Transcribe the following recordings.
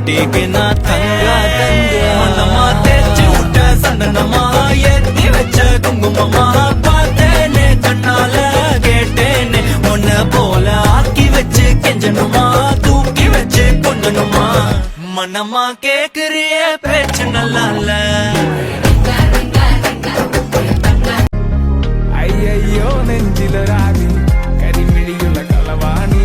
மாட்டிக்கினா தங்கா தங்க மனமா தேச்சு விட்ட சந்தனமா ஏத்தி வச்ச குங்குமமா பார்த்தேனே கண்ணால கேட்டேனே உன்ன போல ஆக்கி வச்சு கெஞ்சனுமா தூக்கி வச்சு கொஞ்சனுமா மனமா கேக்குறிய பேச்சு நல்லா இல்ல അയ്യോ നെഞ്ചിലൊരാവി കരിമിഴിയുള്ള കളവാണി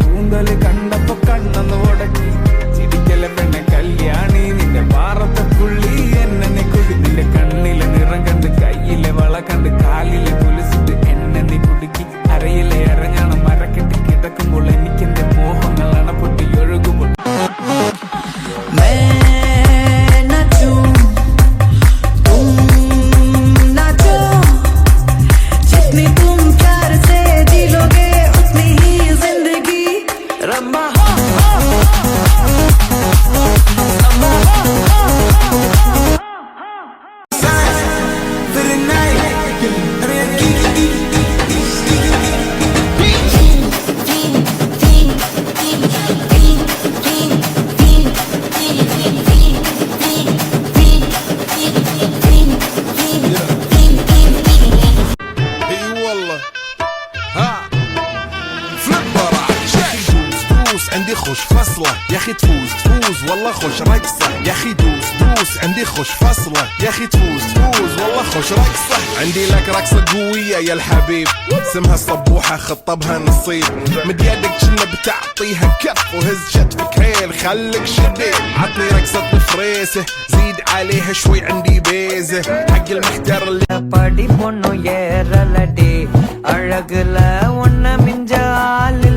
കൂന്തല് കണ്ടപ്പോ കണ്ണെന്ന് ഉടക്കി ചിരിക്കല പെണ്ണെ കല്യാണി നിന്റെ പാറത്തെ പുള്ളി എന്നെ കുടി നിന്റെ കണ്ണിലെ നിറം കണ്ട് കയ്യിലെ വള കണ്ട് കാലിലെ കുലിച്ചിട്ട് എന്നെ നീ കുടുക്കി അരയിലെ അരഞ്ഞാണം മരക്കെട്ടി കിടക്കുമ്പോൾ എനിക്കെന്റെ മോഹങ്ങൾ അണപ്പൊട്ടി ഒഴുകുമ്പോൾ عندي خوش فصلة يا اخي تفوز والله خوش رقصة يا اخي دوس عندي خوش فصلة يا اخي تفوز والله خوش رقصة عندي لك رقصة قوية يا الحبيب اسمها الصبوحة خطبها نصيب مد يدك كنا بتعطيها كف وهز شتفك هيل خليك شديد عطني رقصة فريسة زيد عليها شوي عندي بيزة حق المحتر اللي படி பொண்ணு ஏறலடி அழகுல ஒன்ன மிஞ்சாலு